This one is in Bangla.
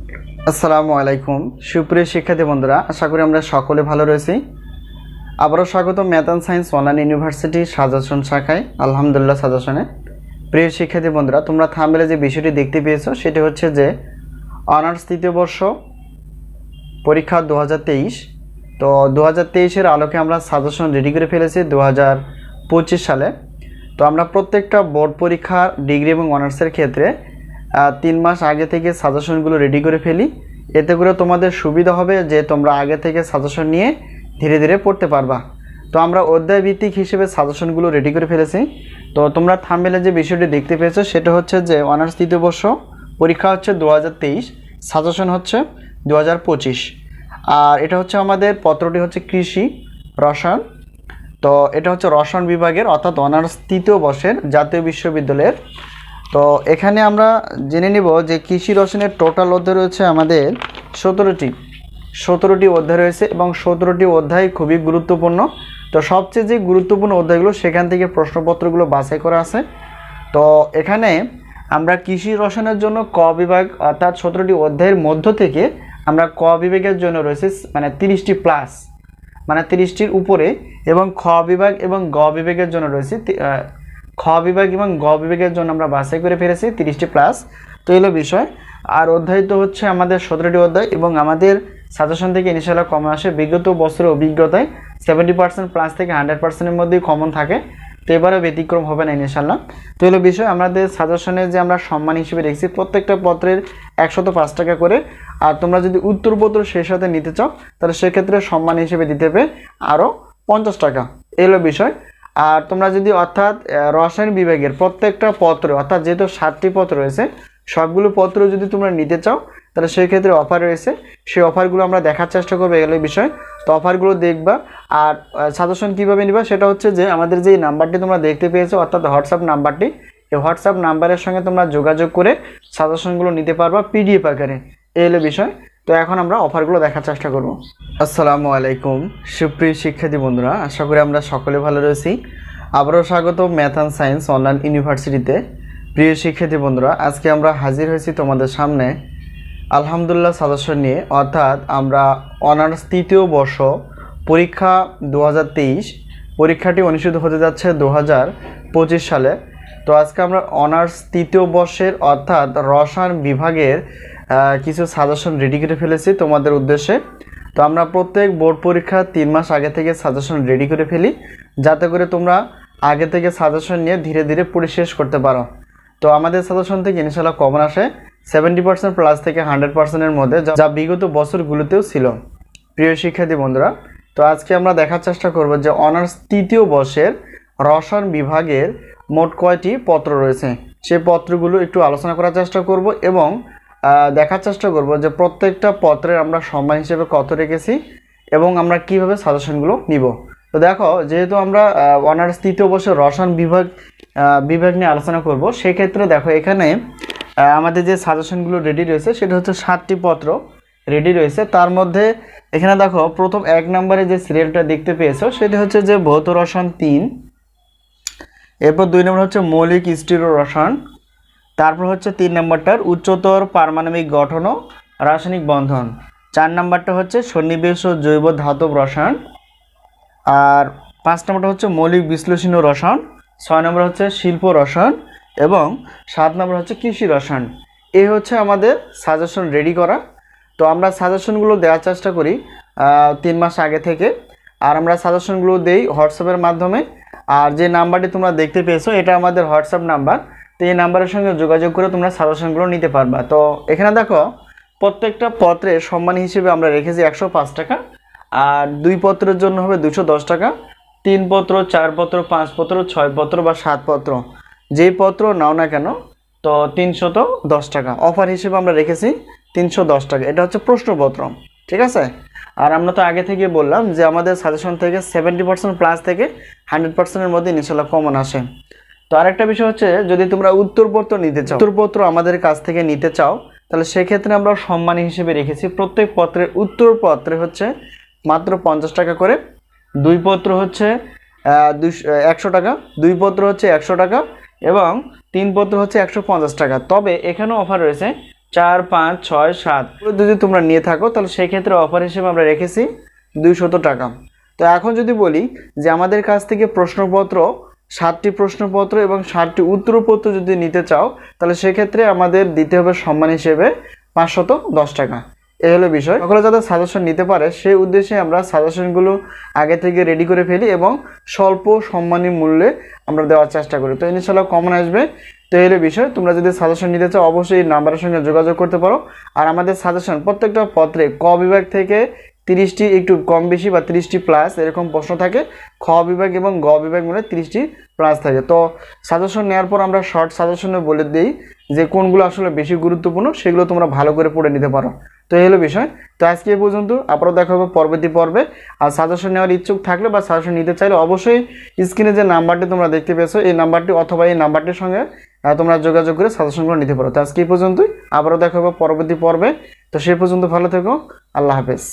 আসসালামু আলাইকুম সুপ্রিয় শিক্ষার্থী বন্ধুরা, আশা করি আমরা সকলে ভালো রয়েছি। আবারও স্বাগত math and science online university suggestion শাখায়। আলহামদুলিল্লাহ সাজেশনে প্রিয় শিক্ষার্থী বন্ধুরা, তোমরা থাম্বনেলে যে বিষয়টি দেখতে পেয়েছো সেটি হচ্ছে যে অনার্স তৃতীয় বর্ষ পরীক্ষা 2023। তো 2023-এর আলোকে আমরা সাজেশন রেডি করে ফেলেছি 2025 সালে। তো আমরা প্রত্যেকটা বোর্ড পরীক্ষা ডিগ্রি এবং অনার্সের ক্ষেত্রে 3 মাস আগে থেকে সাজেশনগুলো রেডি করে ফেলি। এতে করে তোমাদের সুবিধা হবে যে তোমরা আগে থেকে সাজেশন নিয়ে ধীরে ধীরে পড়তে পারবা। তো আমরা অধ্যায় ভিত্তিক হিসেবে সাজেশনগুলো রেডি করে ফেলেছি। তো তোমরা থাম্বনেলে যে বিষয়টি দেখতে পেয়েছো সেটা হচ্ছে যে অনার্স তৃতীয় বর্ষ পরীক্ষা হচ্ছে 2023, সাজেশন হচ্ছে 2025। আর এটা হচ্ছে আমাদের পত্রটি হচ্ছে কৃষি রসায়ন। তো এটা হচ্ছে রসায়ন বিভাগের অর্থাৎ অনার্স তৃতীয় বর্ষের জাতীয় বিশ্ববিদ্যালয়ের। তো এখানে আমরা জেনে নিব যে কৃষি রসায়নের টোটাল অধ্যায় রয়েছে আমাদের 17টি অধ্যায় রয়েছে এবং 17টি অধ্যায় খুবই গুরুত্বপূর্ণ। তো সবচেয়ে যে গুরুত্বপূর্ণ অধ্যায়গুলো সেখান থেকে প্রশ্নপত্রগুলো বাছাই করা আছে। তো এখানে আমরা কৃষি রসায়নের জন্য ক বিভাগ অর্থাৎ 17টি অধ্যায়ের মধ্য থেকে আমরা ক বিভাগের জন্য রয়েছে 30টি প্লাস, 30টির উপরে, এবং খ বিভাগ এবং গ বিভাগের জন্য রয়েছে খ বিভাগ এবং গ বিভাগের জন্য আমরা বাছাই করে ফেলেছি 30টি প্লাস। তো এলো বিষয়। আর অধ্যায় তো হচ্ছে আমাদের 17টি অধ্যায় এবং আমাদের সাজেশন থেকে ইনশাআল্লাহ কমন আসে বিগত বছরের অভিজ্ঞতায় 70% প্লাস থেকে 100%-এর মধ্যেই কমন থাকে। তো এবারে ব্যতিক্রম হবে না ইনশাআল্লাহ। তো এলো বিষয়। আমাদের সাজেশনে যে আমরা সম্মান হিসেবে রেখেছি প্রত্যেকটা পত্রের 105 টাকা করে। আর তোমরা যদি উত্তরপত্র সেই সাথে নিতে চাও তাহলে সেক্ষেত্রে সম্মান হিসেবে দিতে হবে আরও 50 টাকা। এলো বিষয়। আর তোমরা যদি অর্থাৎ রসায়ন বিভাগের প্রত্যেকটা পত্র অর্থাৎ যেহেতু 7টি পত্র রয়েছে সবগুলো পত্র যদি তোমরা নিতে চাও তাহলে সেই ক্ষেত্রে অফার রয়েছে। সেই অফারগুলো আমরা দেখার চেষ্টা করবো, এগুলো বিষয়। তো অফারগুলো দেখবা। আর সাজেশন কীভাবে নিবা সেটা হচ্ছে যে আমাদের যে নাম্বারটি তোমরা দেখতে পেয়েছো অর্থাৎ হোয়াটসঅ্যাপ নাম্বারটি, এই হোয়াটসঅ্যাপ নাম্বারের সঙ্গে তোমরা যোগাযোগ করে সাজেশনগুলো নিতে পারবা পিডিএফ আকারে। এই হলো বিষয়। তো এখন আমরা অফারগুলো দেখার চেষ্টা করব। আসসালামু আলাইকুম সুপ্রিয় শিক্ষার্থী বন্ধুরা, আশা করি আমরা সকলে ভালো রয়েছি। আবারও স্বাগত ম্যাথ অ্যান্ড সায়েন্স অনলাইন ইউনিভার্সিটিতে। প্রিয় শিক্ষার্থী বন্ধুরা, আজকে আমরা হাজির হয়েছি তোমাদের সামনে আলহামদুলিল্লাহ সাজেশন নিয়ে, অর্থাৎ আমরা অনার্স তৃতীয় বর্ষ পরীক্ষা 2023 পরীক্ষাটি অনুষ্ঠিত হতে যাচ্ছে 2025 সালে। তো আজকে আমরা অনার্স তৃতীয় বর্ষের অর্থাৎ রসায়ন বিভাগের কিছু সাজেশন রেডি করে ফেলেছি তোমাদের উদ্দেশ্যে। তো আমরা প্রত্যেক বোর্ড পরীক্ষা 3 মাস আগে থেকে সাজেশন রেডি করে ফেলি যাতে করে তোমরা আগে থেকে সাজেশন নিয়ে ধীরে ধীরে পড়ে শেষ করতে পারো। তো আমাদের সাজেশন থেকে ইনশাআল্লাহ কমন আসে 70% প্লাস থেকে 100%-এর মধ্যে, যা বিগত বছরগুলোতেও ছিল। প্রিয় শিক্ষার্থী বন্ধুরা, তো আজকে আমরা দেখার চেষ্টা করব যে অনার্স তৃতীয় বর্ষের রসায়ন বিভাগের মোট কয়টি পত্র রয়েছে সেই পত্রগুলো একটু আলোচনা করার চেষ্টা করব এবং দেখার চেষ্টা করব যে প্রত্যেকটা পত্রের আমরা সম্মান হিসেবে কত রেখেছি এবং আমরা কিভাবে সাজেশনগুলো নিব। তো দেখো, যেহেতু আমরা অনার্স তৃতীয় বর্ষের রসায়ন বিভাগ নিয়ে আলোচনা করব, সেক্ষেত্রে দেখো এখানে আমাদের যে সাজেশনগুলো রেডি রয়েছে সেটা হচ্ছে 7টি পত্র রেডি রয়েছে। তার মধ্যে এখানে দেখো প্রথম 1 নম্বরে যে সিরিয়ালটা দেখতে পেয়েছো সেটা হচ্ছে যে ভৌত রসায়ন 3, এরপর 2 নম্বর হচ্ছে মৌলিক স্টিরিও রসায়ন, তারপর হচ্ছে 3 নম্বরটার উচ্চতর পারমাণবিক গঠন ও রাসায়নিক বন্ধন, 4 নম্বরটা হচ্ছে সন্নিবেশ ও জৈব ধাতব রসায়ন, আর 5 নম্বরটা হচ্ছে মৌলিক বিশ্লেষণীয় রসায়ন, 6 নম্বর হচ্ছে শিল্প রসায়ন এবং 7 নম্বর হচ্ছে কৃষি রসায়ন। এই হচ্ছে আমাদের সাজেশন রেডি করা। তো আমরা সাজেশনগুলো দেওয়ার চেষ্টা করি 3 মাস আগে থেকে। আর আমরা সাজেশনগুলো দেই হোয়াটসঅ্যাপের মাধ্যমে। আর যে নাম্বারটি তোমরা দেখতে পেয়েছো এটা আমাদের হোয়াটসঅ্যাপ নাম্বার। তো এই নাম্বারের সঙ্গে যোগাযোগ করে তোমরা সাজেশনগুলো নিতে পারবা। তো এখানে দেখো প্রত্যেকটা পত্রের সম্মান হিসেবে আমরা রেখেছি 105 টাকা। আর 2 পত্রের জন্য হবে 210 টাকা, 3 পত্র, 4 পত্র, 5 পত্র, 6 পত্র বা 7 পত্র যেই পত্র নাও না কেন তো 310 টাকা। অফার হিসেবে আমরা রেখেছি 310 টাকা। এটা হচ্ছে প্রশ্নপত্র, ঠিক আছে। আর আমরা তো আগে থেকে বললাম যে আমাদের সাজেশন থেকে 70% প্লাস থেকে 100%-এর মধ্যে ইনশাআল্লাহ কমন আসে। তো আরেকটা বিষয় হচ্ছে যদি তোমরা উত্তরপত্র নিতে চাও, উত্তরপত্র আমাদের কাছ থেকে নিতে চাও তাহলে সেক্ষেত্রে আমরা সম্মান হিসেবে রেখেছি প্রত্যেক পত্রের উত্তরপত্রে হচ্ছে মাত্র 50 টাকা করে, 2 পত্র হচ্ছে 100 টাকা, 2 পত্র হচ্ছে 100 টাকা এবং 3 পত্র হচ্ছে 150 টাকা। তবে এখানেও অফার রয়েছে 4 5 6 7 যদি তোমরা নিয়ে থাকো তাহলে সেই ক্ষেত্রে অফার হিসেবে আমরা রেখেছি 200 টাকা। তো এখন যদি বলি যে আমাদের কাছ থেকে প্রশ্নপত্র 7টি প্রশ্নপত্র এবং 7টি উত্তরপত্র যদি নিতে চাও তাহলে সেক্ষেত্রে আমাদের দিতে হবে সম্মান হিসেবে 510 টাকা। এই হলো বিষয়। সকলে যাতে সাজেশন নিতে পারে সেই উদ্দেশ্যে আমরা সাজেশনগুলো আগে থেকে রেডি করে ফেলি এবং স্বল্প সম্মানী মূল্যে আমরা দেওয়ার চেষ্টা করি। তো ইনশাআল্লাহ কমন আসবে। তো এই হলো বিষয়। তোমরা যদি সাজেশন নিতে চাও অবশ্যই এই নাম্বারের সঙ্গে যোগাযোগ করতে পারো। আর আমাদের সাজেশন প্রত্যেকটা পত্রে ক বিভাগ থেকে 30টি একটু কম বেশি বা 30টি প্লাস এরকম প্রশ্ন থাকে, খ বিভাগ এবং গ বিভাগ মিলে 30টি প্লাস থাকে। তো সাজেশন নেওয়ার পর আমরা শর্ট সাজেশনে বলে দিই যে কোনগুলো আসলে বেশি গুরুত্বপূর্ণ, সেগুলো তোমরা ভালো করে পড়ে নিতে পারো। তো এই হলো বিষয়। তো আজকে এই পর্যন্ত, আবারও দেখা হবে পরবর্তী পর্বে। আর সাজেশন নেওয়ার ইচ্ছুক থাকলে বা সাজেশন নিতে চাইলে অবশ্যই স্ক্রিনে যে নাম্বারটি তোমরা দেখতে পেয়েছো এই নাম্বারটি অথবা এই নাম্বারটির সঙ্গে তোমরা যোগাযোগ করে সাজেশনগুলো নিতে পারো। তো আজকে এই পর্যন্তই, আবারও দেখা হবে পরবর্তী পর্বে। তো সেই পর্যন্ত ভালো থেকো, আল্লাহ হাফেজ।